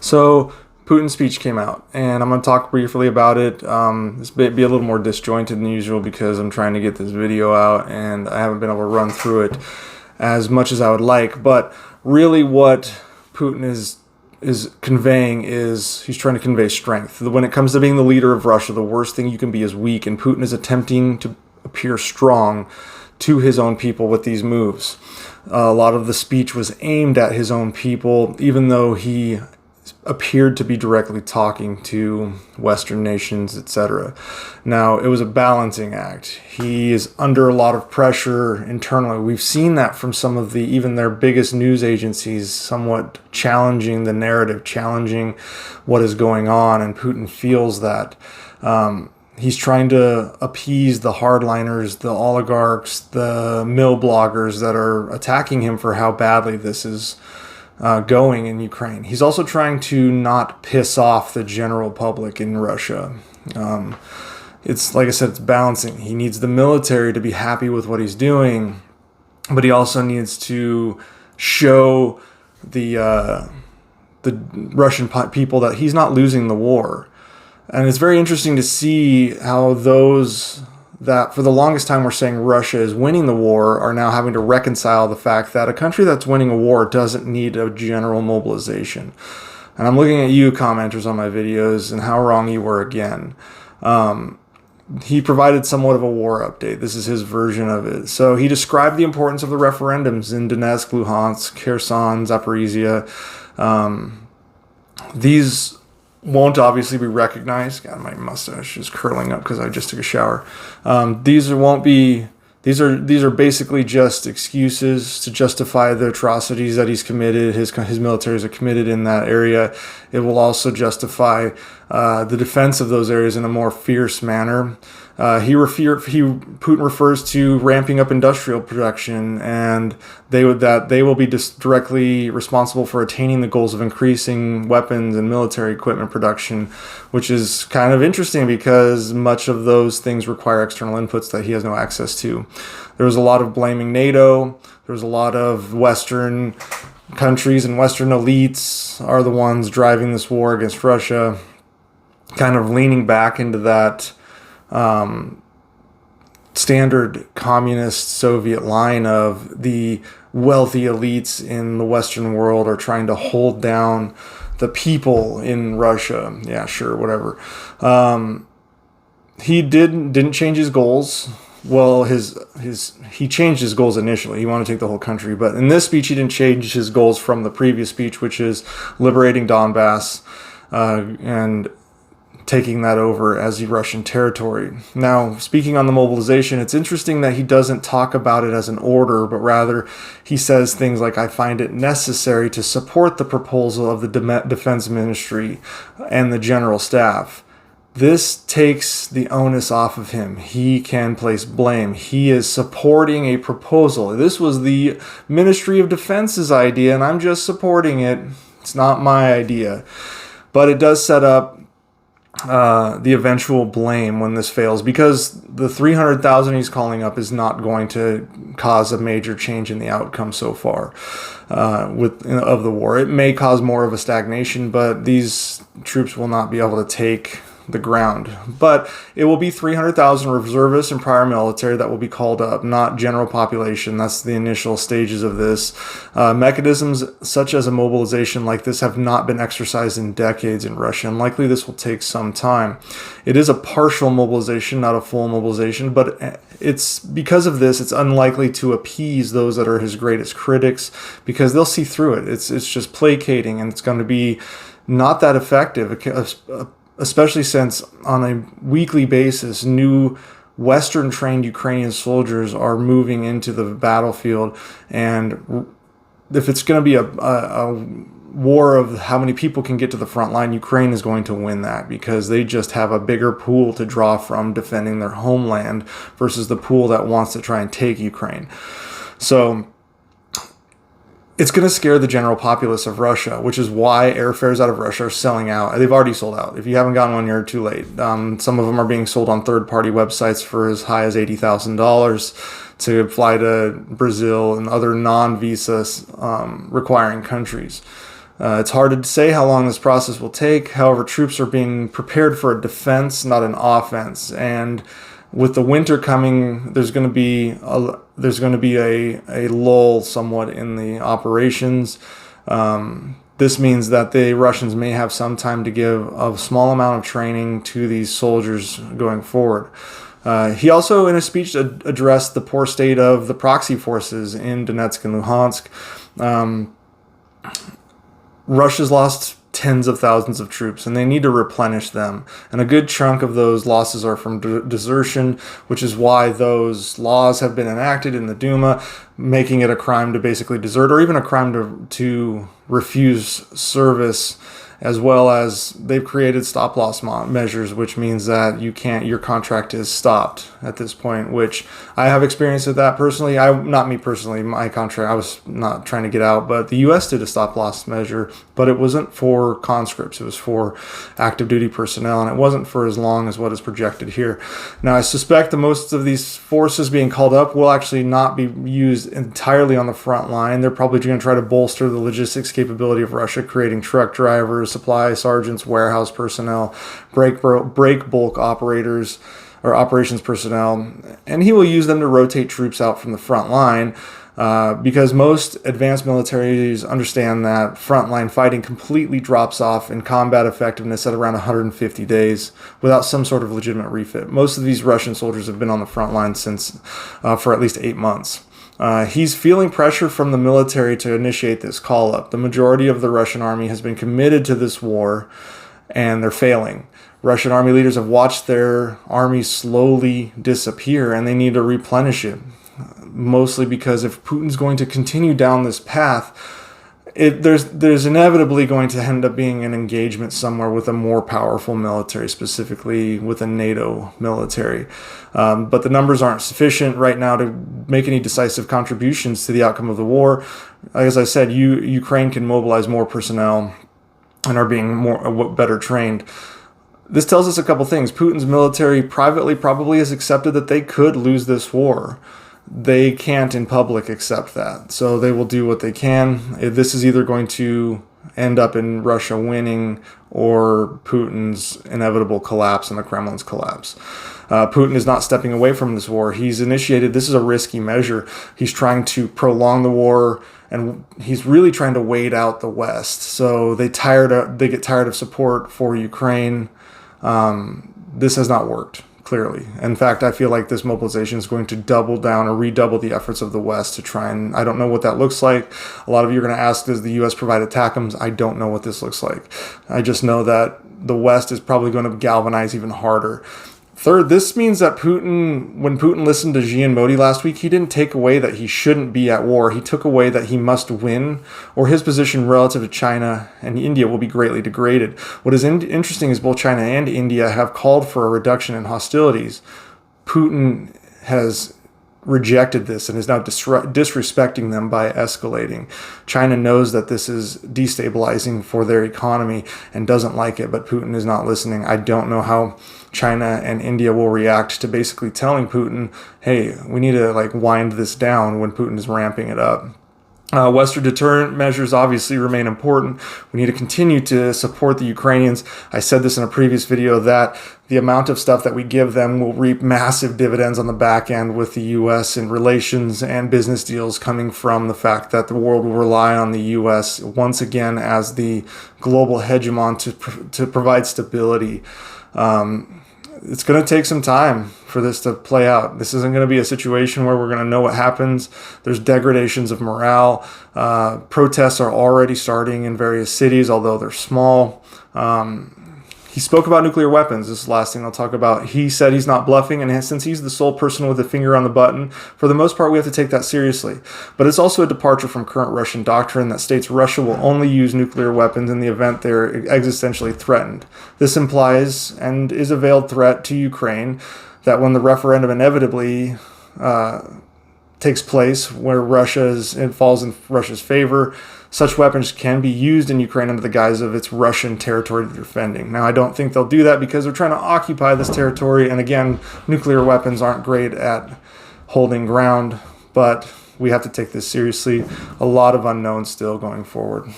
So Putin's speech came out, and I'm going to talk briefly about it. This may be a little more disjointed than usual because I'm trying to get this video out, and I haven't been able to run through it as much as I would like. But really what Putin is conveying is he's trying to convey strength. When it comes to being the leader of Russia, the worst thing you can be is weak, and Putin is attempting to appear strong to his own people with these moves. A lot of the speech was aimed at his own people, even though he appeared to be directly talking to Western nations, etc. Now, it was a balancing act. He is under a lot of pressure internally. We've seen that from some of even their biggest news agencies, somewhat challenging the narrative, challenging what is going on, and Putin feels that. He's trying to appease the hardliners, the oligarchs, the mill bloggers that are attacking him for how badly this is going in Ukraine. He's also trying to not piss off the general public in Russia. It's like I said, it's balancing. He needs the military to be happy with what he's doing, but he also needs to show the Russian people that he's not losing the war. And it's very interesting to see how those that for the longest time were saying Russia is winning the war are now having to reconcile the fact that a country that's winning a war doesn't need a general mobilization. And I'm looking at you commenters on my videos and how wrong you were again. He provided somewhat of a war update. This is his version of it. So he described the importance of the referendums in Donetsk, Luhansk, Kherson, Zaporizhia. These won't obviously be recognized. God, my mustache is curling up because I just took a shower. These are basically just excuses to justify the atrocities that he's committed. His militaries are committed in that area. It will also justify the defense of those areas in a more fierce manner. Putin refers to ramping up industrial production, and they will be directly responsible for attaining the goals of increasing weapons and military equipment production, which is kind of interesting because much of those things require external inputs that he has no access to. There was a lot of blaming NATO. There was a lot of Western countries and Western elites are the ones driving this war against Russia, kind of leaning back into that standard communist Soviet line of the wealthy elites in the Western world are trying to hold down the people in Russia. Yeah, sure, whatever. He didn't change his goals. Well, he changed his goals initially. He wanted to take the whole country, but in this speech he didn't change his goals from the previous speech, which is liberating Donbass and taking that over as Russian territory. Now, speaking on the mobilization, it's interesting that he doesn't talk about it as an order, but rather he says things like, I find it necessary to support the proposal of the Defense Ministry and the General Staff. This takes the onus off of him. He can place blame. He is supporting a proposal. This was the Ministry of Defense's idea, and I'm just supporting it. It's not my idea. But it does set up the eventual blame when this fails, because the 300,000 he's calling up is not going to cause a major change in the outcome so far of the war. It may cause more of a stagnation, but these troops will not be able to take the ground. But it will be 300,000 reservists and prior military that will be called up, not general population. That's the initial stages of this. Mechanisms such as a mobilization like this have not been exercised in decades in Russia, and likely this will take some time. It is a partial mobilization, not a full mobilization, but it's because of this, it's unlikely to appease those that are his greatest critics, because they'll see through it. It's just placating, and it's going to be not that effective, especially since on a weekly basis, new Western-trained Ukrainian soldiers are moving into the battlefield. And if it's going to be a war of how many people can get to the front line, Ukraine is going to win that, because they just have a bigger pool to draw from defending their homeland versus the pool that wants to try and take Ukraine. So it's going to scare the general populace of Russia, which is why airfares out of Russia are selling out. They've already sold out. If you haven't gotten one, you're too late. Some of them are being sold on third-party websites for as high as $80,000 to fly to Brazil and other non-visa requiring countries. It's hard to say how long this process will take. However, troops are being prepared for a defense, not an offense. And with the winter coming, there's going to be a lull somewhat in the operations. This means that the Russians may have some time to give a small amount of training to these soldiers going forward. He also, in a speech, addressed the poor state of the proxy forces in Donetsk and Luhansk. Russia's lost tens of thousands of troops, and they need to replenish them. And a good chunk of those losses are from desertion, which is why those laws have been enacted in the Duma, making it a crime to basically desert, or even a crime to refuse service, as well as they've created stop-loss measures, which means that your contract is stopped at this point, which I have experience with that personally. Not me personally, my contract, I was not trying to get out, but the U.S. did a stop-loss measure, but it wasn't for conscripts. It was for active duty personnel, and it wasn't for as long as what is projected here. Now, I suspect that most of these forces being called up will actually not be used entirely on the front line. They're probably going to try to bolster the logistics capability of Russia, creating truck drivers, supply sergeants, warehouse personnel, break bulk operators, or operations personnel, and he will use them to rotate troops out from the front line, because most advanced militaries understand that frontline fighting completely drops off in combat effectiveness at around 150 days without some sort of legitimate refit. Most of these Russian soldiers have been on the front line for at least 8 months. He's feeling pressure from the military to initiate this call-up. The majority of the Russian army has been committed to this war, and they're failing. Russian army leaders have watched their army slowly disappear, and they need to replenish it. Mostly because if Putin's going to continue down this path, there's inevitably going to end up being an engagement somewhere with a more powerful military, specifically with a NATO military. But the numbers aren't sufficient right now to make any decisive contributions to the outcome of the war. As I said, Ukraine can mobilize more personnel and are being better trained. This tells us a couple things. Putin's military privately probably has accepted that they could lose this war. They can't in public accept that. So they will do what they can. This is either going to end up in Russia winning or Putin's inevitable collapse and the Kremlin's collapse. Putin is not stepping away from this war. This is a risky measure. He's trying to prolong the war, and he's really trying to wait out the West. So they get tired of support for Ukraine. This has not worked, clearly. In fact, I feel like this mobilization is going to double down or redouble the efforts of the West to try and, I don't know what that looks like. A lot of you are going to ask, does the U.S. provide ATACMS? I don't know what this looks like. I just know that the West is probably going to galvanize even harder. Third, this means that when Putin listened to Xi and Modi last week, he didn't take away that he shouldn't be at war. He took away that he must win, or his position relative to China and India will be greatly degraded. What is interesting is both China and India have called for a reduction in hostilities. Putin has rejected this and is now disrespecting them by escalating. China knows that this is destabilizing for their economy and doesn't like it, but Putin is not listening. I don't know how China and India will react to basically telling Putin, hey, we need to wind this down when Putin is ramping it up. Western deterrent measures obviously remain important. We need to continue to support the Ukrainians. I said this in a previous video that the amount of stuff that we give them will reap massive dividends on the back end with the U.S. in relations and business deals coming from the fact that the world will rely on the U.S. once again as the global hegemon to provide stability. It's going to take some time for this to play out. This isn't going to be a situation where we're going to know what happens. There's degradations of morale. Protests are already starting in various cities, although they're small. He spoke about nuclear weapons. This is the last thing I'll talk about. He said he's not bluffing, and since he's the sole person with a finger on the button, for the most part, we have to take that seriously. But it's also a departure from current Russian doctrine that states Russia will only use nuclear weapons in the event they're existentially threatened. This implies, and is a veiled threat to Ukraine, that when the referendum inevitably takes place where it falls in Russia's favor, such weapons can be used in Ukraine under the guise of its Russian territory they're defending. Now, I don't think they'll do that because they're trying to occupy this territory. And again, nuclear weapons aren't great at holding ground, but we have to take this seriously. A lot of unknowns still going forward.